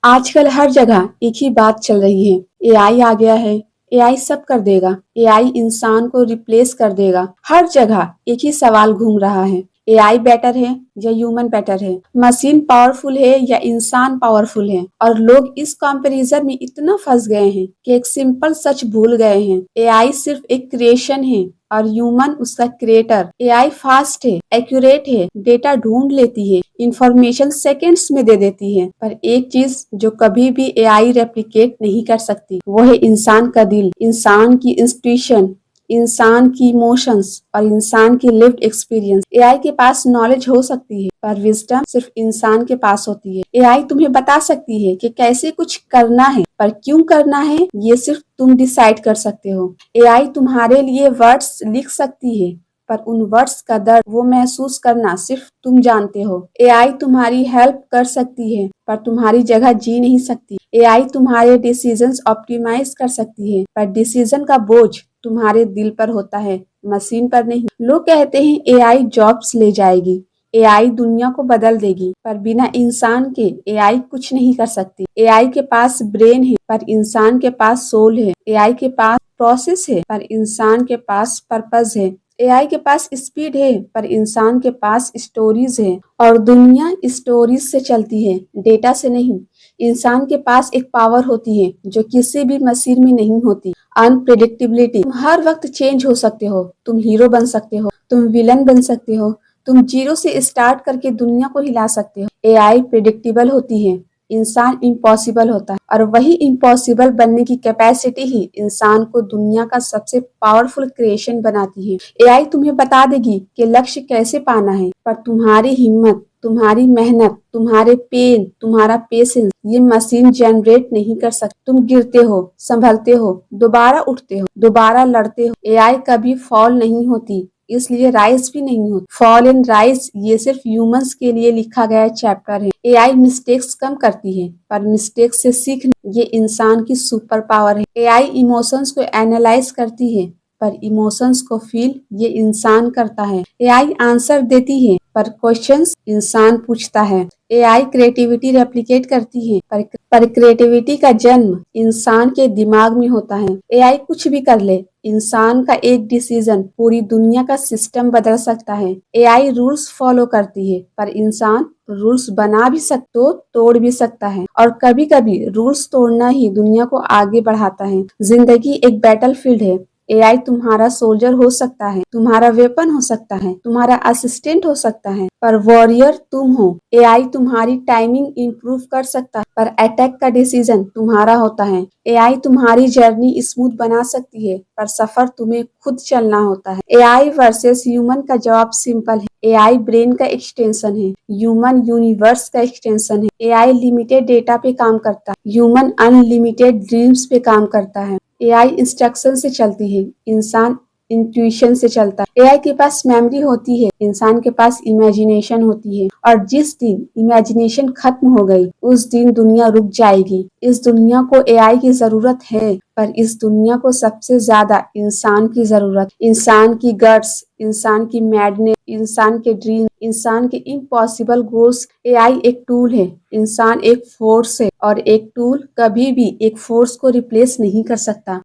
आजकल हर जगह एक ही बात चल रही है। एआई आ गया है। एआई सब कर देगा। एआई इंसान को रिप्लेस कर देगा। हर जगह एक ही सवाल घूम रहा है। एआई बेटर है या ह्यूमन बेटर है? मशीन पावरफुल है या इंसान पावरफुल है? और लोग इस कंपैरिजन में इतना फंस गए हैं कि एक सिंपल सच भूल गए हैं। एआई सिर्फ एक क्रिएशन है और ह्यूमन उसका क्रिएटर। एआई फास्ट है, एक्यूरेट है, डेटा ढूंढ लेती है, इंफॉर्मेशन सेकेंड्स में दे देती है। पर एक चीज जो कभी भी एआई रेप्लिकेट नहीं कर सकती वो है इंसान का दिल, इंसान की इंस्टीट्यूशन, इंसान की इमोशंस और इंसान की लिव्ड एक्सपीरियंस। एआई के पास नॉलेज हो सकती है पर विजडम सिर्फ इंसान के पास होती है। एआई तुम्हें बता सकती है कि कैसे कुछ करना है पर क्यों करना है ये सिर्फ तुम डिसाइड कर सकते हो। एआई तुम्हारे लिए वर्ड्स लिख सकती है पर उन वर्ड्स का दर्द वो महसूस करना सिर्फ तुम जानते हो। एआई तुम्हारी हेल्प कर सकती है पर तुम्हारी जगह जी नहीं सकती। एआई तुम्हारे डिसीजंस ऑप्टिमाइज कर सकती है पर डिसीजन का बोझ तुम्हारे दिल पर होता है, मशीन पर नहीं। लोग कहते हैं एआई जॉब्स ले जाएगी, एआई दुनिया को बदल देगी, पर बिना इंसान के एआई कुछ नहीं कर सकती। एआई के पास ब्रेन है पर इंसान के पास सोल है। एआई के पास प्रोसेस है पर इंसान के पास पर्पस है। एआई के पास स्पीड है पर इंसान के पास स्टोरीज है। और दुनिया स्टोरीज से चलती है, डेटा से नहीं। इंसान के पास एक पावर होती है जो किसी भी मशीन में नहीं होती, अनप्रेडिक्टेबिलिटी। तुम हर वक्त चेंज हो सकते हो, तुम हीरो बन सकते हो, तुम विलन बन सकते हो, तुम जीरो से स्टार्ट करके दुनिया को हिला सकते हो। एआई प्रेडिक्टेबल होती है, इंसान इम्पॉसिबल होता है और वही इम्पॉसिबल बनने की कैपेसिटी ही इंसान को दुनिया का सबसे पावरफुल क्रिएशन बनाती है। एआई तुम्हें बता देगी कि लक्ष्य कैसे पाना है पर तुम्हारी हिम्मत, तुम्हारी मेहनत, तुम्हारे पेन, तुम्हारा पेशेंस ये मशीन जनरेट नहीं कर सकती। तुम गिरते हो, संभलते हो, दोबारा उठते हो, दोबारा लड़ते हो। एआई कभी फॉल नहीं होती, इसलिए राइज भी नहीं होती। फॉल एंड राइज ये सिर्फ ह्यूमंस के लिए लिखा गया चैप्टर है। एआई मिस्टेक्स कम करती है पर मिस्टेक्स से सीखना ये इंसान की सुपर पावर है। एआई इमोशंस को एनालाइज करती है पर इमोशंस को फील ये इंसान करता है। एआई आंसर देती है पर क्वेश्चंस इंसान पूछता है। एआई क्रिएटिविटी रेप्लिकेट करती है पर क्रिएटिविटी का जन्म इंसान के दिमाग में होता है। एआई कुछ भी कर ले, इंसान का एक डिसीजन पूरी दुनिया का सिस्टम बदल सकता है। एआई रूल्स फॉलो करती है पर इंसान रूल्स बना भी सकता, तोड़ भी सकता है और कभी कभी रूल्स तोड़ना ही दुनिया को आगे बढ़ाता है। जिंदगी एक बैटलफील्ड है। एआई तुम्हारा सोल्जर हो सकता है, तुम्हारा वेपन हो सकता है, तुम्हारा असिस्टेंट हो सकता है पर वॉरियर तुम हो। एआई तुम्हारी टाइमिंग इम्प्रूव कर सकता है पर अटैक का डिसीजन तुम्हारा होता है। एआई तुम्हारी जर्नी स्मूथ बना सकती है पर सफर तुम्हें खुद चलना होता है। एआई वर्सेस ह्यूमन का जवाब सिंपल है। एआई ब्रेन का एक्सटेंशन है, ह्यूमन यूनिवर्स का एक्सटेंशन है। एआई लिमिटेड डेटा पे काम करता है, ह्यूमन अनलिमिटेड ड्रीम्स पे काम करता है। एआई इंस्ट्रक्शन से चलती है, इंसान इंट्यूशन से चलता है। एआई के पास मेमोरी होती है, इंसान के पास इमेजिनेशन होती है और जिस दिन इमेजिनेशन खत्म हो गई उस दिन दुनिया रुक जाएगी। इस दुनिया को एआई की जरूरत है पर इस दुनिया को सबसे ज्यादा इंसान की जरूरत। इंसान की गट्स, इंसान की मैडनेस, इंसान के ड्रीम, इंसान के इम्पॉसिबल गोल्स। एआई एक टूल है, इंसान एक फोर्स है और एक टूल कभी भी एक फोर्स को रिप्लेस नहीं कर सकता।